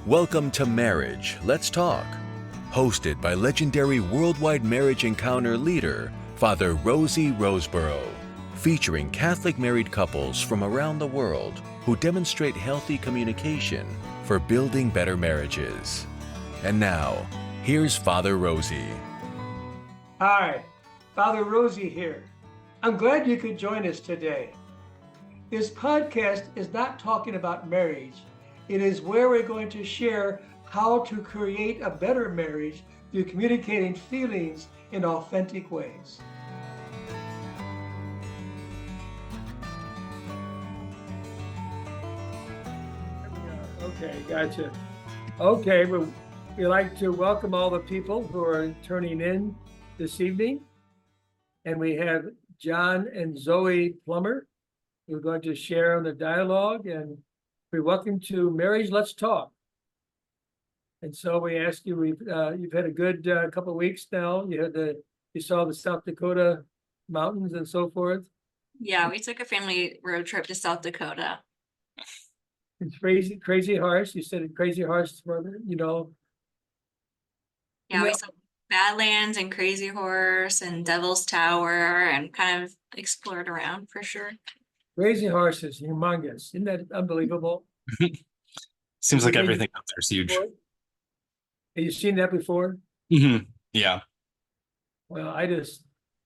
Welcome to Marriage, Let's Talk, hosted by legendary worldwide marriage encounter leader, Father Rosy Rosebrough, featuring Catholic married couples from around the world who demonstrate healthy communication for building better marriages. And now, here's Father Rosy. Hi, Father Rosy here. I'm glad you could join us today. This podcast is not talking about marriage. It is where we're going to share how to create a better marriage through communicating feelings in authentic ways. Okay, gotcha. Okay, well, we'd like to welcome all the people who are turning in this evening. And we have John and Zoey Plummer, who are going to share on the dialogue, and we welcome to Marriage, Let's Talk. And so we ask you, you've had a good couple of weeks now. You saw the South Dakota mountains and so forth. Yeah, we took a family road trip to South Dakota. It's crazy horse. You said crazy horse, Yeah, we saw Badlands and Crazy Horse and Devil's Tower and kind of explored around for sure. Crazy Horse is humongous. Isn't that unbelievable? Seems like everything out there is huge. Have you seen that before? Mm-hmm. Yeah. Well,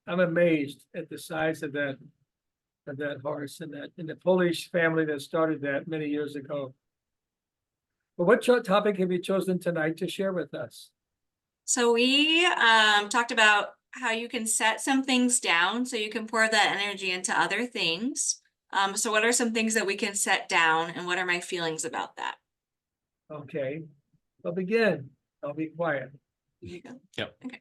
I'm amazed at the size of that horse and the Polish family that started that many years ago. Well, what topic have you chosen tonight to share with us? So we talked about how you can set some things down so you can pour that energy into other things. So what are some things that we can set down, and what are my feelings about that? Okay, I'll begin. I'll be quiet. You go. Yep. Okay.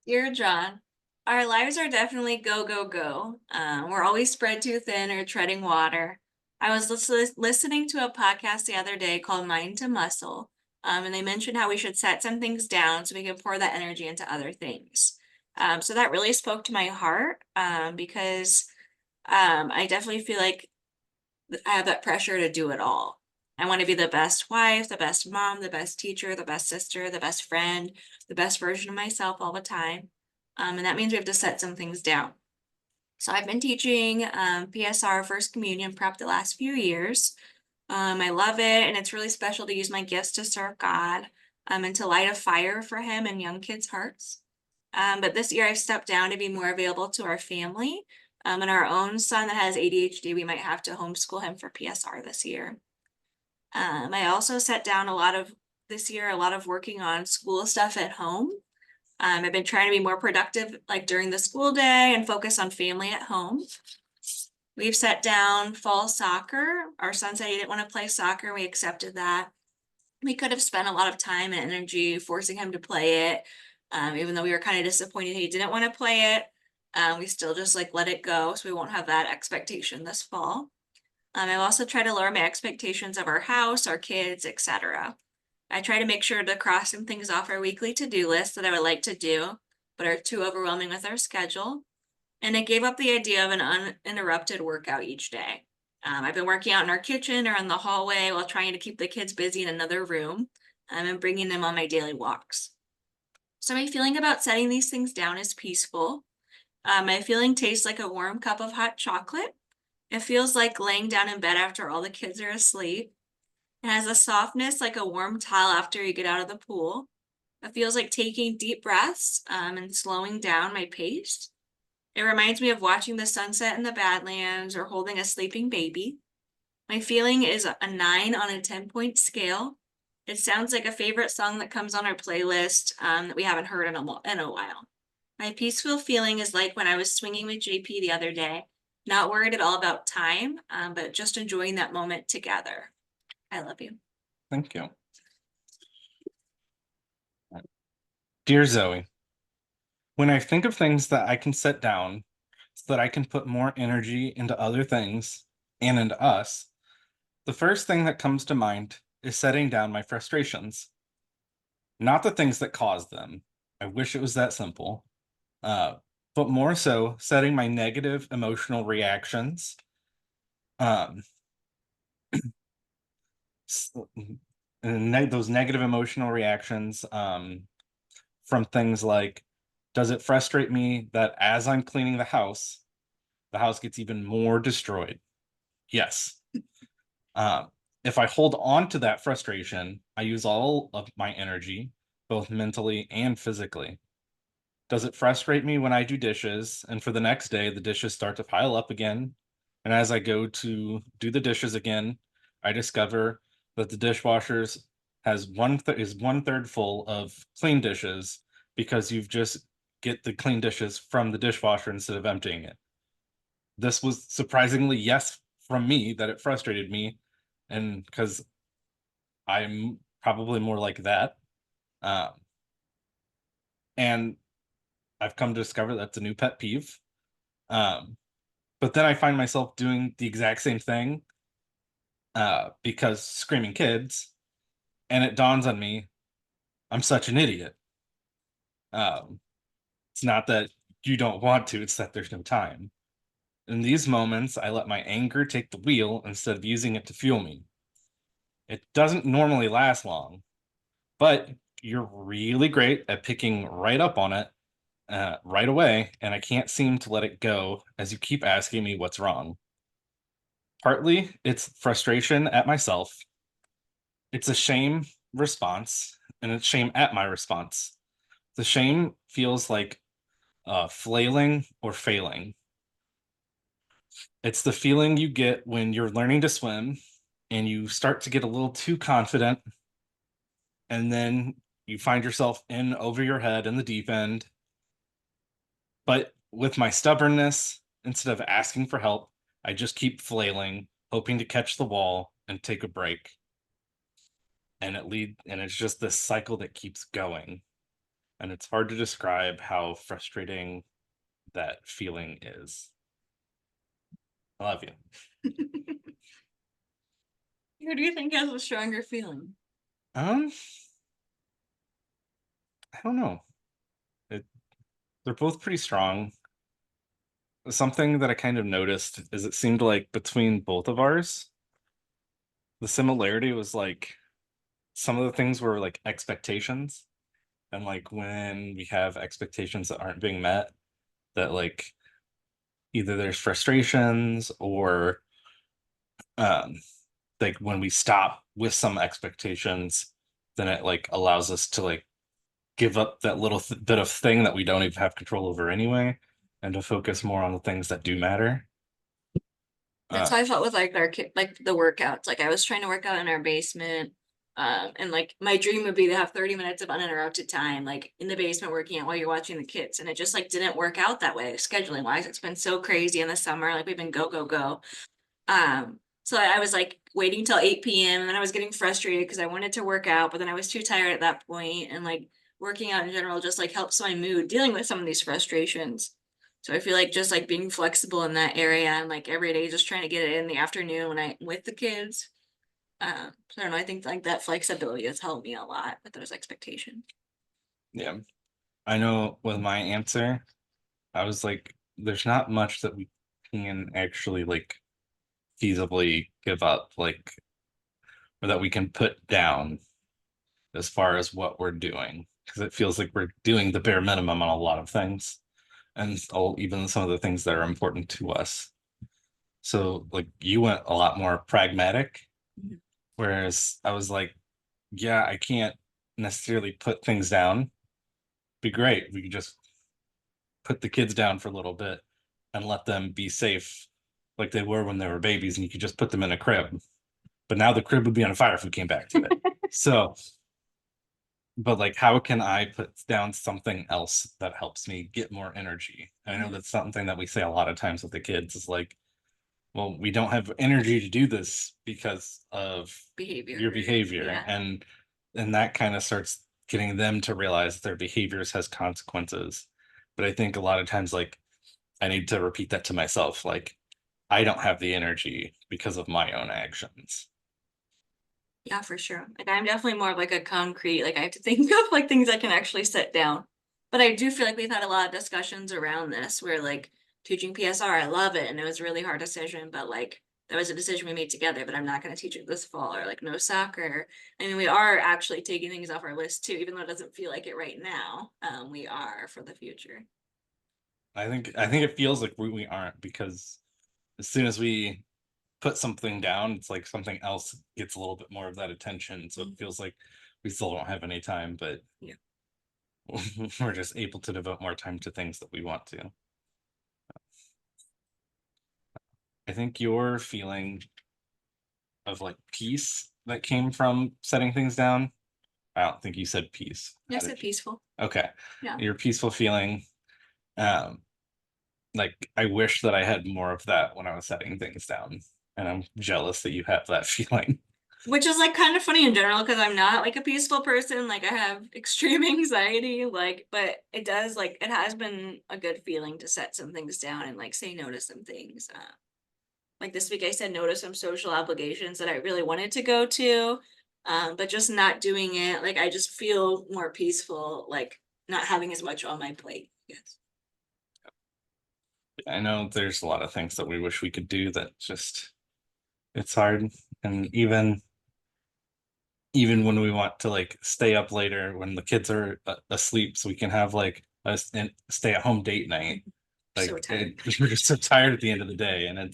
Dear John, our lives are definitely go, go, go. We're always spread too thin or treading water. I was listening to a podcast the other day called Mind to Muscle, and they mentioned how we should set some things down so we can pour that energy into other things. So that really spoke to my heart because I definitely feel like I have that pressure to do it all. I want to be the best wife, the best mom, the best teacher, the best sister, the best friend, the best version of myself all the time. And that means we have to set some things down. So I've been teaching PSR First Communion prep the last few years. I love it, and it's really special to use my gifts to serve God and to light a fire for Him in young kids' hearts. But this year I've stepped down to be more available to our family. And our own son that has ADHD, we might have to homeschool him for PSR this year. I also set down a lot of working on school stuff at home. I've been trying to be more productive, like during the school day, and focus on family at home. We've set down fall soccer. Our son said he didn't want to play soccer. We accepted that. We could have spent a lot of time and energy forcing him to play it. Even though we were kind of disappointed he didn't want to play it. We still just let it go, so we won't have that expectation this fall. I've also tried to lower my expectations of our house, our kids, etc. I try to make sure to cross some things off our weekly to-do list that I would like to do, but are too overwhelming with our schedule. And I gave up the idea of an uninterrupted workout each day. I've been working out in our kitchen or in the hallway while trying to keep the kids busy in another room and bringing them on my daily walks. So my feeling about setting these things down is peaceful. My feeling tastes like a warm cup of hot chocolate. It feels like laying down in bed after all the kids are asleep. It has a softness like a warm towel after you get out of the pool. It feels like taking deep breaths and slowing down my pace. It reminds me of watching the sunset in the Badlands or holding a sleeping baby. My feeling is a 9 on a 10-point scale. It sounds like a favorite song that comes on our playlist that we haven't heard in a while. My peaceful feeling is like when I was swinging with JP the other day, not worried at all about time, but just enjoying that moment together. I love you. Thank you. Dear Zoey, when I think of things that I can set down so that I can put more energy into other things and into us, the first thing that comes to mind is setting down my frustrations. Not the things that cause them. I wish it was that simple. But more so setting my negative emotional reactions those negative emotional reactions from things like, does it frustrate me that as I'm cleaning the house gets even more destroyed? Yes. Um, if I hold on to that frustration, I use all of my energy, both mentally and physically. Does it frustrate me when I do dishes and for the next day the dishes start to pile up again? And as I go to do the dishes again, I discover that the dishwashers has is 1/3 full of clean dishes because you've just get the clean dishes from the dishwasher instead of emptying it. This was surprisingly yes from me that it frustrated me, and because I'm probably more like that. Um, and I've come to discover that's a new pet peeve. Um, but then I find myself doing the exact same thing because screaming kids, and it dawns on me, I'm such an idiot. Um, it's not that you don't want to, it's that there's no time. In these moments, I let my anger take the wheel instead of using it to fuel me. It doesn't normally last long, but you're really great at picking right up on it right away, and I can't seem to let it go as you keep asking me what's wrong. Partly it's frustration at myself, it's a shame response, and it's shame at my response. The shame feels like flailing or failing. It's the feeling you get when you're learning to swim and you start to get a little too confident, and then you find yourself in over your head in the deep end. But with my stubbornness, instead of asking for help, I just keep flailing, hoping to catch the wall and take a break. And it's just this cycle that keeps going. And it's hard to describe how frustrating that feeling is. I love you. Who do you think has a stronger feeling? I don't know. It, they're both pretty strong. Something that I kind of noticed is it seemed like between both of ours, the similarity was like some of the things were like expectations. And like when we have expectations that aren't being met, that like either there's frustrations or um like when we stop with some expectations, then it like allows us to like give up that little bit of thing that we don't even have control over anyway, and to focus more on the things that do matter. That's uh how I felt with like our kid, like the workouts. Like I was trying to work out in our basement. And like my dream would be to have 30 minutes of uninterrupted time, like in the basement working out while you're watching the kids. And it just like didn't work out that way, scheduling wise. It's been so crazy in the summer. Like we've been go, go, go. So I was like waiting till 8 p.m. and then I was getting frustrated because I wanted to work out, but then I was too tired at that point. And like working out in general just like helps my mood dealing with some of these frustrations. So I feel like just like being flexible in that area and like every day just trying to get it in the afternoon when I'm with the kids. So I don't know, I think like that flexibility has helped me a lot with those expectations. yeah, I know with my answer, I was like, there's not much that we can actually like feasibly give up, like, or that we can put down as far as what we're doing, because it feels like we're doing the bare minimum on a lot of things, and even some of the things that are important to us. So like you went a lot more pragmatic, Mhm. whereas I was like, yeah, I can't necessarily put things down. Be great, we could just put the kids down for a little bit and let them be safe like they were when they were babies, and you could just put them in a crib. But now the crib would be on fire if we came back to it. So, but like, how can I put down something else that helps me get more energy? I know that's something that we say a lot of times with the kids is like, well, we don't have energy to do this because of Behavior. your behavior. Yeah. And that kind of starts getting them to realize their behaviors has consequences. But I think a lot of times, like, I need to repeat that to myself. Like, I don't have the energy because of my own actions. Yeah, for sure. Like I'm definitely more of like a concrete, like I have to think of like things I can actually set down. But I do feel like we've had a lot of discussions around this where like teaching PSR, I love it and it was a really hard decision, but like that was a decision we made together, but I'm not going to teach it this fall, or like no soccer. I mean, we are actually taking things off our list too, even though it doesn't feel like it right now. We are for the future. I think it feels like we aren't, because as soon as we put something down, it's like something else gets a little bit more of that attention. So it feels like we still don't have any time, but Yeah. we're just able to devote more time to things that we want to. I think your feeling of like peace that came from setting things down. I don't think you said peace. I said peaceful. Okay. Yeah. Your peaceful feeling. Like I wish that I had more of that when I was setting things down. And I'm jealous that you have that feeling. Which is like kind of funny in general, because I'm not like a peaceful person. Like I have extreme anxiety, like, but it does, like, it has been a good feeling to set some things down and like say no to some things. Like this week I said no to some social obligations that I really wanted to go to, but just not doing it. Like I just feel more peaceful, like not having as much on my plate. Yes. I know there's a lot of things that we wish we could do that just, it's hard. And even when we want to like stay up later when the kids are asleep, so we can have like a stay at home date night. Like So tired. we're just so tired at the end of the day, and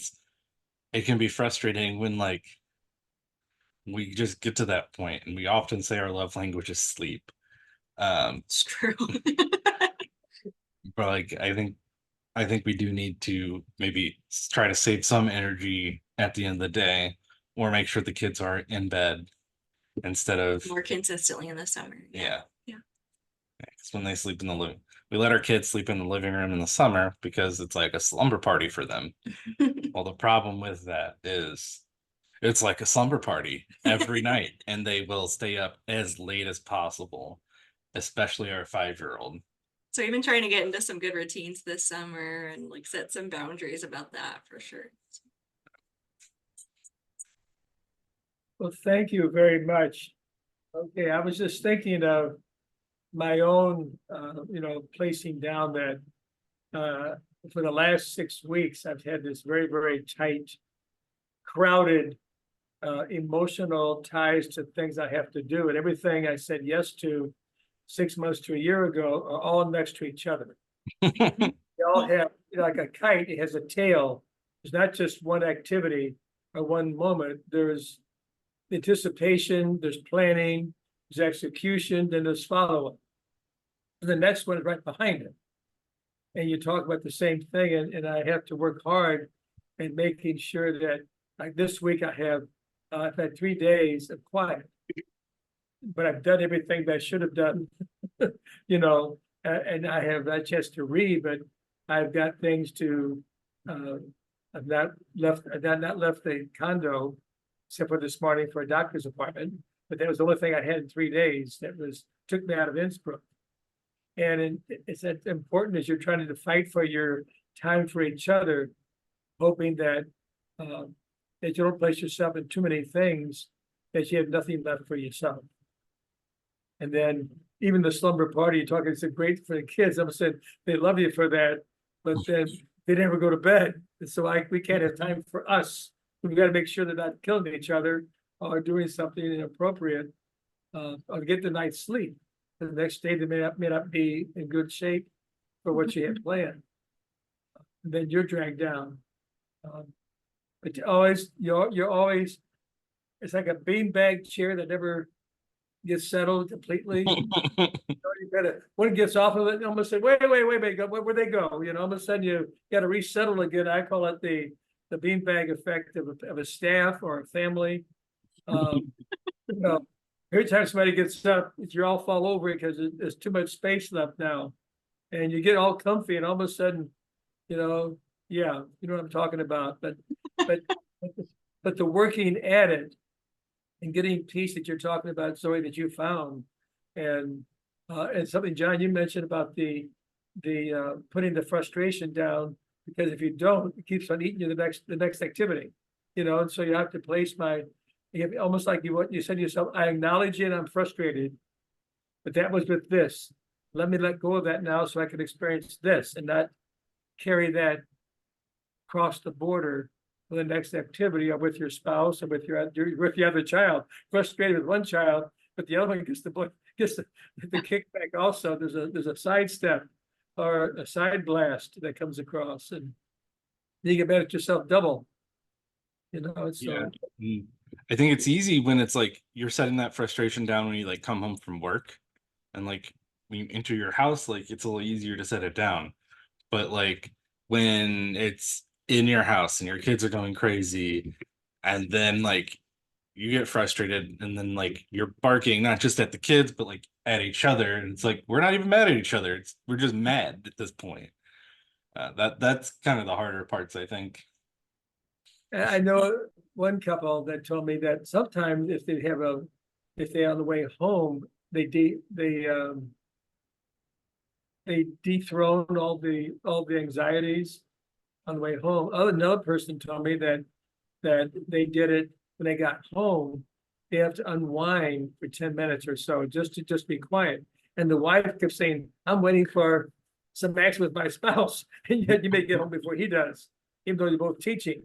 it can be frustrating when like we just get to that point, and we often say our love language is sleep. It's true. But like I think we do need to maybe try to save some energy at the end of the day, or make sure the kids are in bed instead of More consistently in the summer. yeah. Yeah. Because when they sleep in the living, we let our kids sleep in the living room in the summer because it's like a slumber party for them. Well, the problem with that is it's like a slumber party every night, and they will stay up as late as possible, especially our 5-year-old. So we've been trying to get into some good routines this summer and like set some boundaries about that for sure. Well, thank you very much. Okay, I was just thinking of my own, placing down that for the last 6 weeks, I've had this very, very tight, crowded emotional ties to things I have to do, and everything I said yes to 6 months to a year ago are all next to each other. They all have, like a kite, it has a tail. It's not just one activity or one moment. There's anticipation, there's planning, there's execution, then there's follow-up. The next one is right behind it. And you talk about the same thing, and I have to work hard in making sure that, like this week I've had 3 days of quiet. But I've done everything that I should have done, and I have not a chance to read, but I've got things to, I've not left the condo except for this morning for a doctor's appointment, but that was the only thing I had in 3 days that took me out of Innsbruck. And it's as important as you're trying to fight for your time for each other, hoping that you don't place yourself in too many things that you have nothing left for yourself. And then even the slumber party, you're talking, it's great for the kids. I'm saying they love you for that, but then they never go to bed. And so we can't have time for us. We've got to make sure they're not killing each other or doing something inappropriate, or get the night's sleep. The next day they may not be in good shape for what you had planned. And then you're dragged down. But you're always, it's like a beanbag chair that never gets settled completely. You gotta, when it gets off of it, you almost say, wait, where'd they go? All of a sudden you gotta resettle again. I call it the beanbag effect of a staff or a family. Every time somebody gets up, you all fall over because there's too much space left now. And you get all comfy and all of a sudden, you know what I'm talking about. But the working at it and getting peace that you're talking about, Zoey, that you found, and something, John, you mentioned about the putting the frustration down, because if you don't, it keeps on eating you the next activity, and so you have to place almost like you said to yourself, I acknowledge it, I'm frustrated, but that was with this. Let me let go of that now so I can experience this and not carry that across the border for the next activity or with your spouse or with the other child. Frustrated with one child, but the other one gets the kickback also. There's a side step or a side blast that comes across, and you get mad at yourself double. It's Yeah. I think it's easy when it's like you're setting that frustration down when you like come home from work, and like when you enter your house, like it's a little easier to set it down. But like when it's in your house and your kids are going crazy, and then like you get frustrated, and then like you're barking not just at the kids but like at each other, and it's like we're not even mad at each other, we're just mad at this point. That's kind of the harder parts, I think. I know one couple that told me that sometimes if they're on the way home, they dethrone all the anxieties on the way home. Another person told me that they did it when they got home. They have to unwind for 10 minutes or so just to be quiet. And the wife kept saying, "I'm waiting for some action with my spouse," and yet you may get home before he does, even though you're both teaching.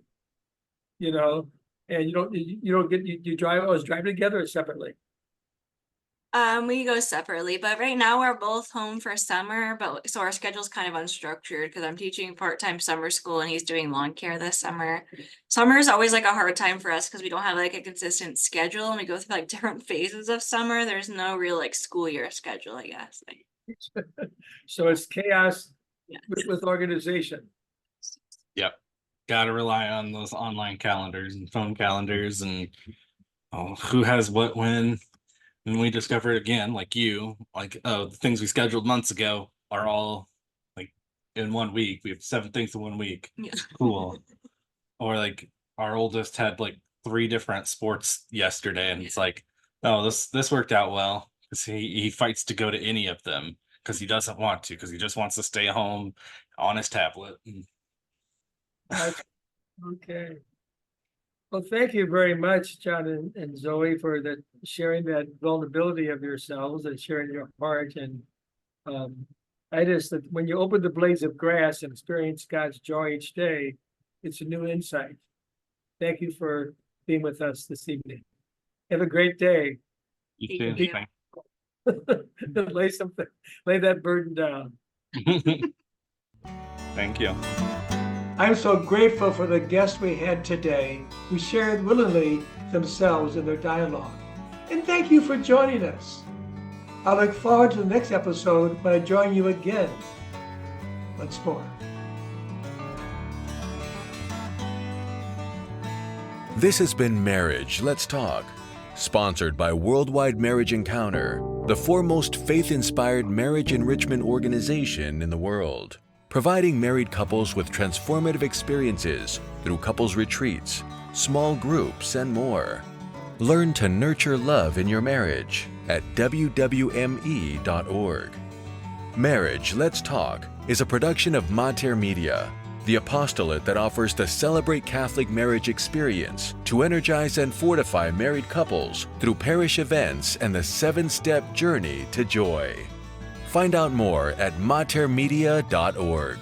And you always drive together or separately? We go separately, but right now we're both home for summer, but so our schedule's kind of unstructured because I'm teaching part-time summer school and he's doing lawn care this summer. Summer is always like a hard time for us because we don't have like a consistent schedule, and we go through like different phases of summer. There's no real like school year schedule, I guess. So it's chaos Yeah. with organization. Yep. Got to rely on those online calendars and phone calendars and who has what when. And we discover again, like the things we scheduled months ago are all like in 1 week. We have 7 things in 1 week. Yeah. Cool. Or like our oldest had like 3 different sports yesterday, and it's like, oh, this worked out well because he fights to go to any of them because he doesn't want to, because he just wants to stay home on his tablet. Okay. Well, thank you very much, John and Zoe, for sharing that vulnerability of yourselves and sharing your heart. And that when you open the blades of grass and experience God's joy each day, it's a new insight. Thank you for being with us this evening. Have a great day. You Thank too. Lay that burden down. Thank you. I'm so grateful for the guests we had today who shared willingly themselves in their dialogue. And thank you for joining us. I look forward to the next episode when I join you again once more. This has been Marriage, Let's Talk, sponsored by Worldwide Marriage Encounter, the foremost faith-inspired marriage enrichment organization in the world, providing married couples with transformative experiences through couples retreats, small groups, and more. Learn to nurture love in your marriage at wwme.org. Marriage, Let's Talk is a production of Mater Media, the apostolate that offers the Celebrate Catholic Marriage experience to energize and fortify married couples through parish events and the 7-step journey to joy. Find out more at matermedia.org.